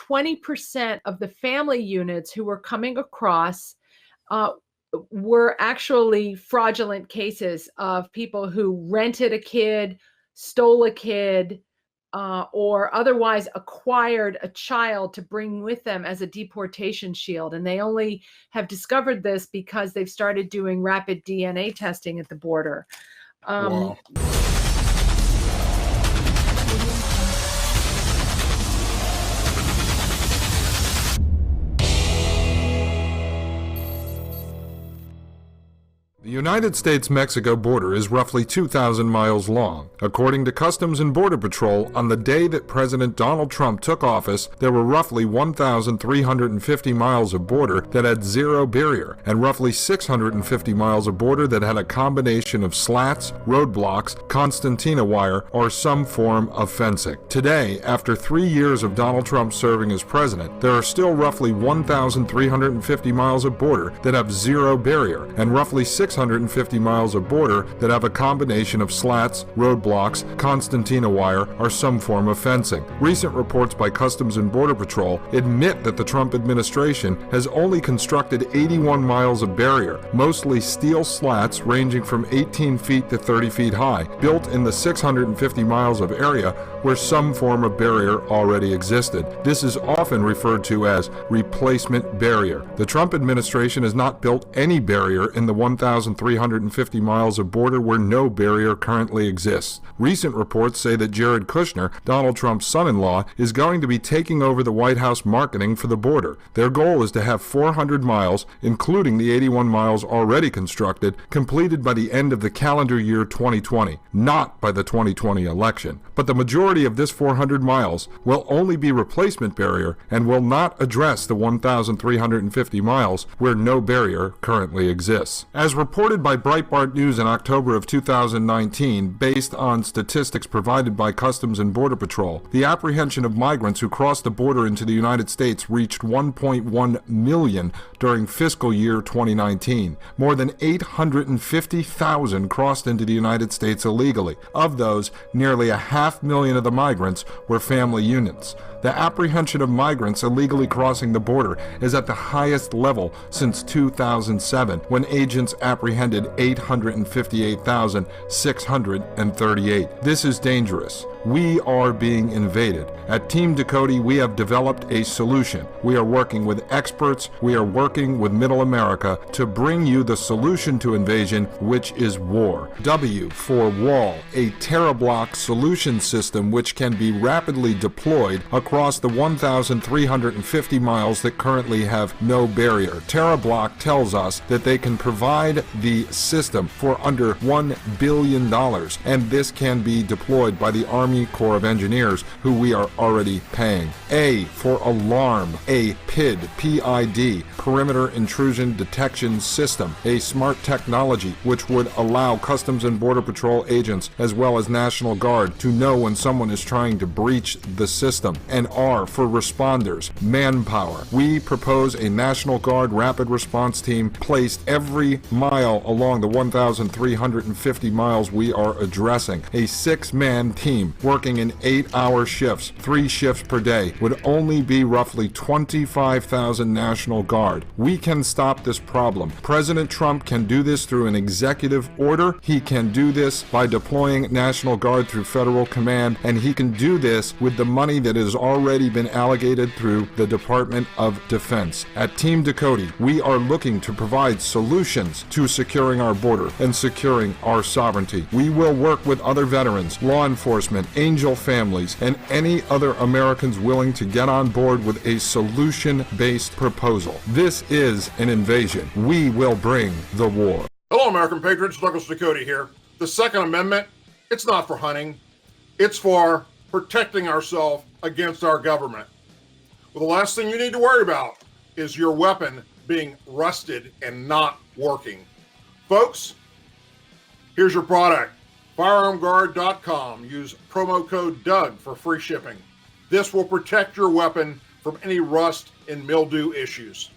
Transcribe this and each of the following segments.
20% of the family units who were coming across were actually fraudulent cases of people who rented a kid, stole a kid, or otherwise acquired a child to bring with them as a deportation shield. And they only have discovered this because they've started doing rapid DNA testing at the border. Wow. The United States-Mexico border is roughly 2,000 miles long. According to Customs and Border Patrol, on the day that President Donald Trump took office, there were roughly 1,350 miles of border that had zero barrier, and roughly 650 miles of border that had a combination of slats, roadblocks, concertina wire, or some form of fencing. Today, after 3 years of Donald Trump serving as president, there are still roughly 1,350 miles of border that have zero barrier, and roughly 650 miles of border that have a combination of slats, roadblocks, concertina wire, or some form of fencing. Recent reports by Customs and Border Patrol admit that the Trump administration has only constructed 81 miles of barrier, mostly steel slats ranging from 18 feet to 30 feet high, built in the 650 miles of area where some form of barrier already existed. This is often referred to as replacement barrier. The Trump administration has not built any barrier in the 1,350 miles of border where no barrier currently exists. Recent reports say that Jared Kushner, Donald Trump's son-in-law, is going to be taking over the White House marketing for the border. Their goal is to have 400 miles, including the 81 miles already constructed, completed by the end of the calendar year 2020, not by the 2020 election. But the majority of this 400 miles will only be replacement barrier and will not address the 1,350 miles where no barrier currently exists. As reported by Breitbart News in October of 2019, based on statistics provided by Customs and Border Patrol, the apprehension of migrants who crossed the border into the United States reached 1.1 million during fiscal year 2019. More than 850,000 crossed into the United States illegally. Of those, nearly 500,000 of the migrants were family units. The apprehension of migrants illegally crossing the border is at the highest level since 2007, when agents apprehended 858,638. This is dangerous. We are being invaded. At Team Ducote, we have developed a solution. We are working with experts. We are working with Middle America to bring you the solution to invasion, which is war. W for Wall, a TerraBlock solution system which can be rapidly deployed across the 1,350 miles that currently have no barrier. TerraBlock tells us that they can provide the system for under $1 billion, and this can be deployed by the Army Corps of Engineers, who we are already paying. A for Alarm, a PID, P-I-D, Perimeter Intrusion Detection System, a smart technology which would allow Customs and Border Patrol agents as well as National Guard to know when someone is trying to breach the system. And R for Responders, Manpower. We propose a National Guard rapid response team placed every mile along the 1,350 miles we are addressing. A 6-man team working in 8-hour shifts, 3 shifts per day, would only be roughly 25,000 National Guard. We can stop this problem. President Trump can do this through an executive order. He can do this by deploying National Guard through federal command, and he can do this with the money that has already been allocated through the Department of Defense. At Team Ducote, we are looking to provide solutions to securing our border and securing our sovereignty. We will work with other veterans, law enforcement, angel families, and any other Americans willing to get on board with a solution-based proposal. This is an invasion. We will bring the war. Hello, American patriots. Douglas Ducote here. The Second Amendment, it's not for hunting. It's for protecting ourselves against our government. Well, the last thing you need to worry about is your weapon being rusted and not working. Folks, here's your product. FirearmGuard.com. Use promo code DOUG for free shipping. This will protect your weapon from any rust and mildew issues.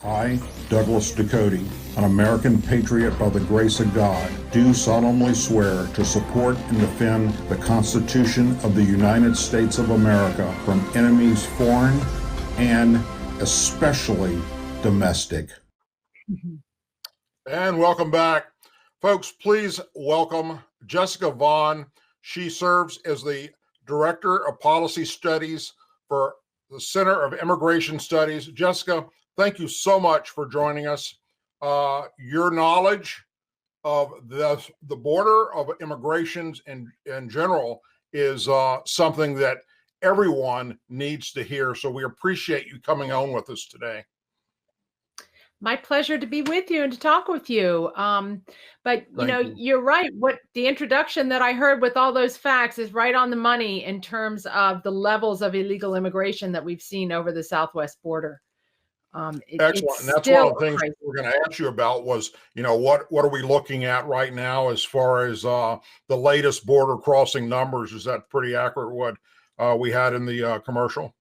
I, Douglas Ducote, an American patriot by the grace of God, do solemnly swear to support and defend the Constitution of the United States of America from enemies foreign and especially domestic. And welcome back. Folks, please welcome Jessica Vaughn. She serves as the Director of Policy Studies for the Center of Immigration Studies. Jessica, thank you so much for joining us. Your knowledge of the border of immigrations in general is something that everyone needs to hear. So we appreciate you coming on with us today. My pleasure to be with you and to talk with you. But you're right. What the introduction that I heard with all those facts is right on the money in terms of the levels of illegal immigration that we've seen over the southwest border. Excellent. And that's one of the things we're going to ask you about was, what are we looking at right now as far as the latest border crossing numbers? Is that pretty accurate what we had in the commercial?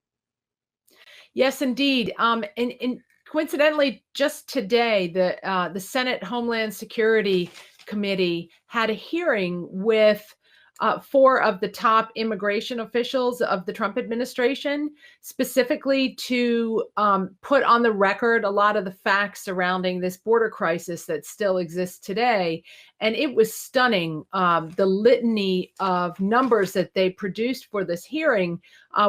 Yes, indeed. And coincidentally, just today, the Senate Homeland Security Committee had a hearing with 4 of the top immigration officials of the Trump administration, specifically to put on the record a lot of the facts surrounding this border crisis that still exists today. And it was stunning, the litany of numbers that they produced for this hearing,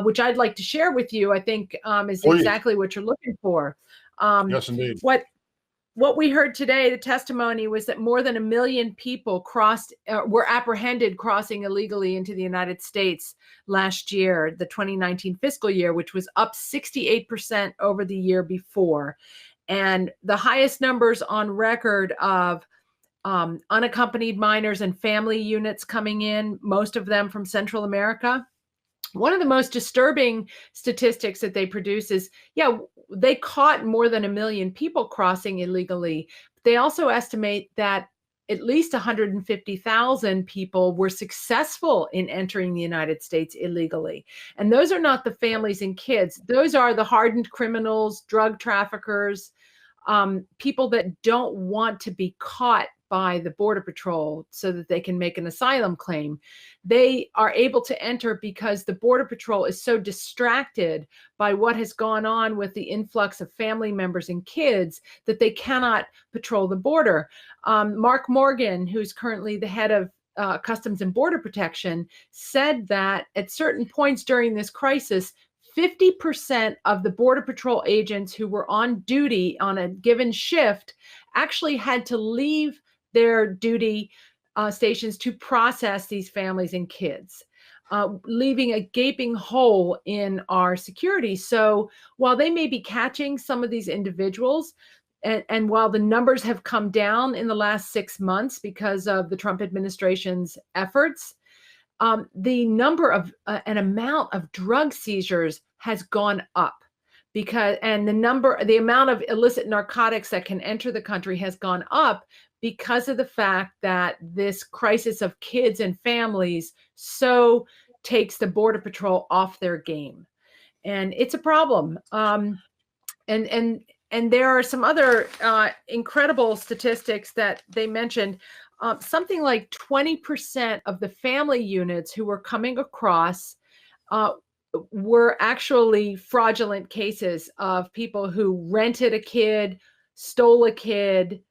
which I'd like to share with you, I think is Please. Exactly what you're looking for. Yes, indeed. What we heard today, the testimony was that more than 1 million people were apprehended crossing illegally into the United States last year, the 2019 fiscal year, which was up 68% over the year before. And the highest numbers on record of unaccompanied minors and family units coming in, most of them from Central America. One of the most disturbing statistics that they produce is, they caught more than 1 million people crossing illegally. They also estimate that at least 150,000 people were successful in entering the United States illegally. And those are not the families and kids. Those are the hardened criminals, drug traffickers, people that don't want to be caught by the Border Patrol so that they can make an asylum claim. They are able to enter because the Border Patrol is so distracted by what has gone on with the influx of family members and kids that they cannot patrol the border. Mark Morgan, who's currently the head of Customs and Border Protection, said that at certain points during this crisis, 50% of the Border Patrol agents who were on duty on a given shift actually had to leave their duty stations to process these families and kids, leaving a gaping hole in our security. So while they may be catching some of these individuals, and while the numbers have come down in the last 6 months because of the Trump administration's efforts, the number of an amount of drug seizures has gone up. The amount of illicit narcotics that can enter the country has gone up because of the fact that this crisis of kids and families so takes the Border Patrol off their game. And it's a problem. And there are some other incredible statistics that they mentioned. Something like 20% of the family units who were coming across were actually fraudulent cases of people who rented a kid, stole a kid,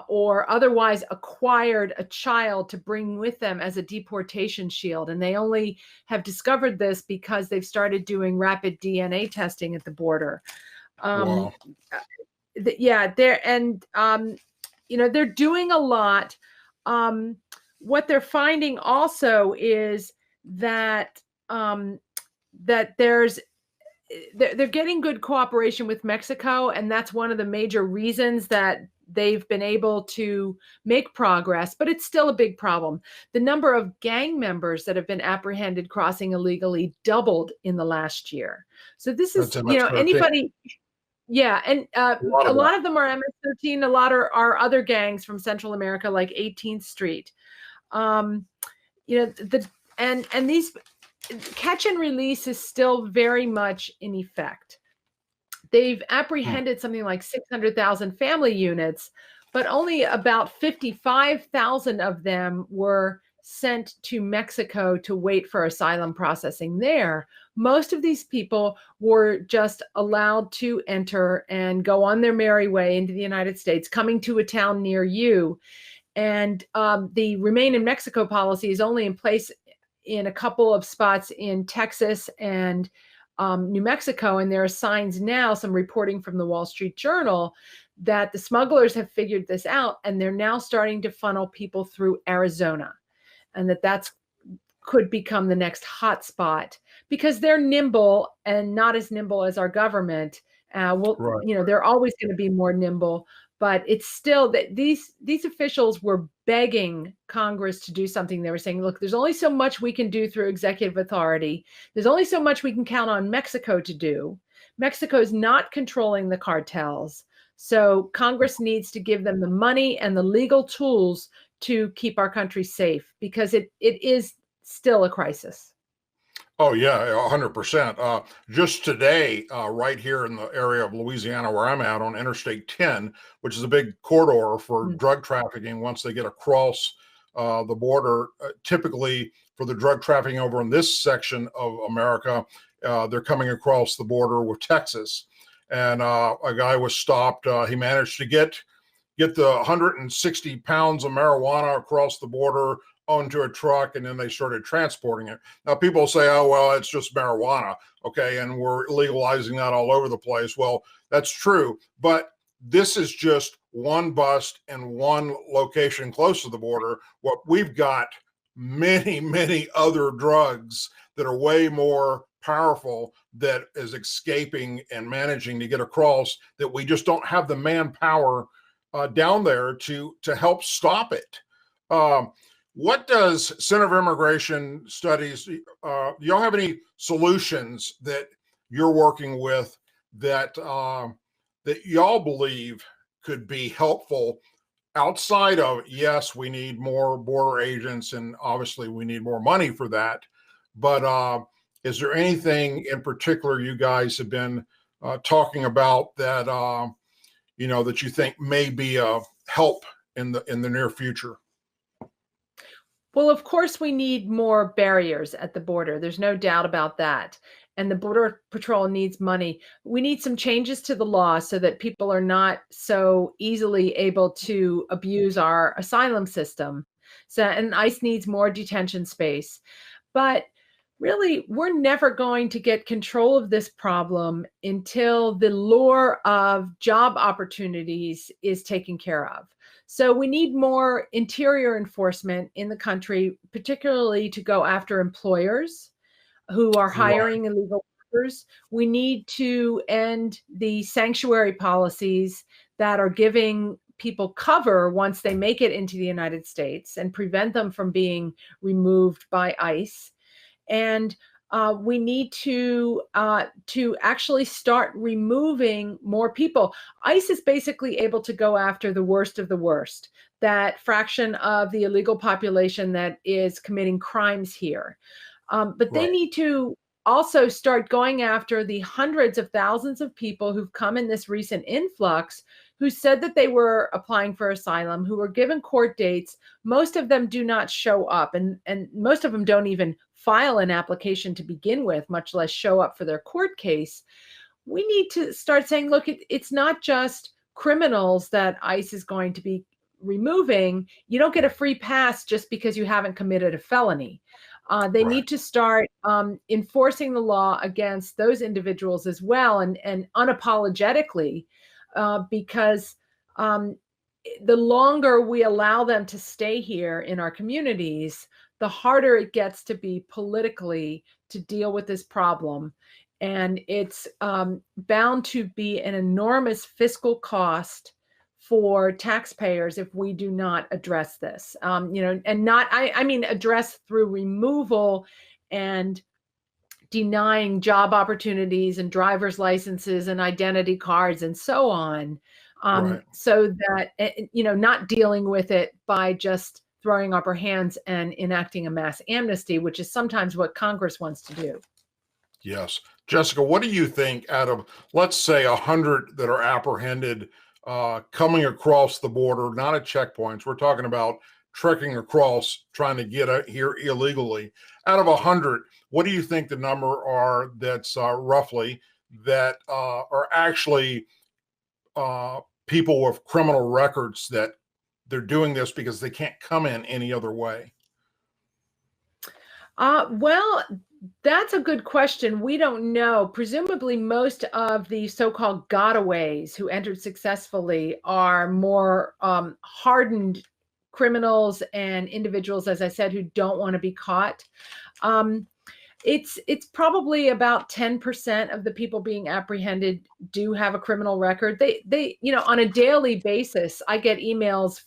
or otherwise acquired a child to bring with them as a deportation shield. And they only have discovered this because they've started doing rapid DNA testing at the border. Wow. They're doing a lot. What they're finding also is that they're getting good cooperation with Mexico, and that's one of the major reasons that they've been able to make progress, but it's still a big problem. The number of gang members that have been apprehended crossing illegally doubled in the last year. So this is, anybody. Yeah, and a lot of them are MS-13. A lot are other gangs from Central America, like 18th Street. And these catch and release is still very much in effect. They've apprehended something like 600,000 family units, but only about 55,000 of them were sent to Mexico to wait for asylum processing there. Most of these people were just allowed to enter and go on their merry way into the United States, coming to a town near you. And the Remain in Mexico policy is only in place in a couple of spots in Texas and New Mexico. And there are signs now, some reporting from the Wall Street Journal, that the smugglers have figured this out and they're now starting to funnel people through Arizona, and that's could become the next hot spot because they're nimble and not as nimble as our government. They're always going to be more nimble, but it's still that these officials were begging Congress to do something. They were saying, look, there's only so much we can do through executive authority. There's only so much we can count on Mexico to do. Mexico is not controlling the cartels. So Congress needs to give them the money and the legal tools to keep our country safe, because it is still a crisis. Oh yeah, 100%. Just today, right here in the area of Louisiana where I'm at on Interstate 10, which is a big corridor for drug trafficking once they get across the border. Typically for the drug trafficking over in this section of America, they're coming across the border with Texas. And a guy was stopped. He managed to get the 160 pounds of marijuana across the border onto a truck, and then they started transporting it. Now people say, oh, well, it's just marijuana. Okay. And we're legalizing that all over the place. Well, that's true. But this is just one bust in one location close to the border. What we've got many, many other drugs that are way more powerful that is escaping and managing to get across, that we just don't have the manpower down there to help stop it. What does Center for Immigration Studies, do y'all have any solutions that you're working with that that y'all believe could be helpful outside of, yes, we need more border agents and obviously we need more money for that, but is there anything in particular you guys have been talking about that that you think may be a help in the near future? Well, of course, we need more barriers at the border. There's no doubt about that. And the Border Patrol needs money. We need some changes to the law so that people are not so easily able to abuse our asylum system. And ICE needs more detention space. But really, we're never going to get control of this problem until the lure of job opportunities is taken care of. So we need more interior enforcement in the country, particularly to go after employers who are hiring illegal workers. We need to end the sanctuary policies that are giving people cover once they make it into the United States and prevent them from being removed by ICE. And we need to actually start removing more people. ICE is basically able to go after the worst of the worst, that fraction of the illegal population that is committing crimes here. But they need to also start going after the hundreds of thousands of people who've come in this recent influx, who said that they were applying for asylum, who were given court dates. Most of them do not show up, and most of them don't even file an application to begin with, much less show up for their court case. We need to start saying, look, it's not just criminals that ICE is going to be removing. You don't get a free pass just because you haven't committed a felony. They need to start enforcing the law against those individuals as well, and unapologetically, because the longer we allow them to stay here in our communities, the harder it gets to be politically to deal with this problem. And it's bound to be an enormous fiscal cost for taxpayers if we do not address this, and not, I mean, address through removal and denying job opportunities and driver's licenses and identity cards and so on, so that, not dealing with it by just throwing up our hands and enacting a mass amnesty, which is sometimes what Congress wants to do. Yes. Jessica, what do you think out of, let's say, 100 that are apprehended coming across the border, not at checkpoints? We're talking about trekking across, trying to get here illegally. Out of 100, what do you think the number are that's roughly that are actually people with criminal records that they're doing this because they can't come in any other way? Well, that's a good question. We don't know. Presumably, most of the so-called gotaways who entered successfully are more hardened criminals and individuals, as I said, who don't want to be caught. It's probably about 10% of the people being apprehended do have a criminal record. They on a daily basis, I get emails,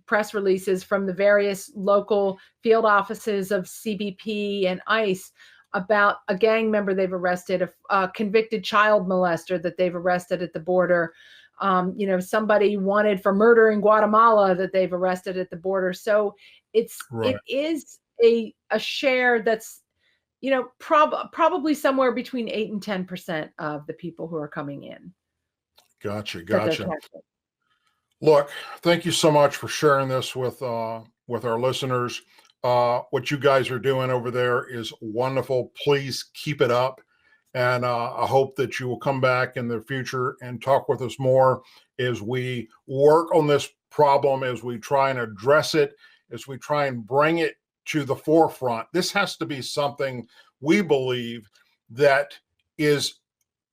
press releases from the various local field offices of CBP and ICE about a gang member they've arrested, a convicted child molester that they've arrested at the border, somebody wanted for murder in Guatemala that they've arrested at the border. So it is a share that's probably somewhere between 8 and 10% of the people who are coming in. Gotcha. Look, thank you so much for sharing this with our listeners. What you guys are doing over there is wonderful. Please keep it up. And I hope that you will come back in the future and talk with us more as we work on this problem, as we try and address it, as we try and bring it to the forefront. This has to be something we believe that is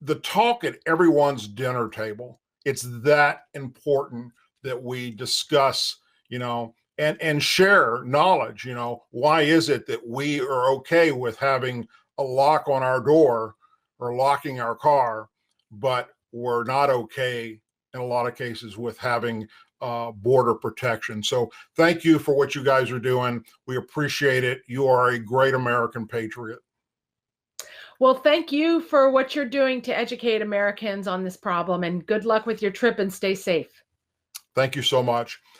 the talk at everyone's dinner table. It's that important that we discuss, and share knowledge. Why is it that we are okay with having a lock on our door or locking our car, but we're not okay in a lot of cases with having border protection? So thank you for what you guys are doing. We appreciate it. You are a great American patriot. Well, thank you for what you're doing to educate Americans on this problem, and good luck with your trip and stay safe. Thank you so much.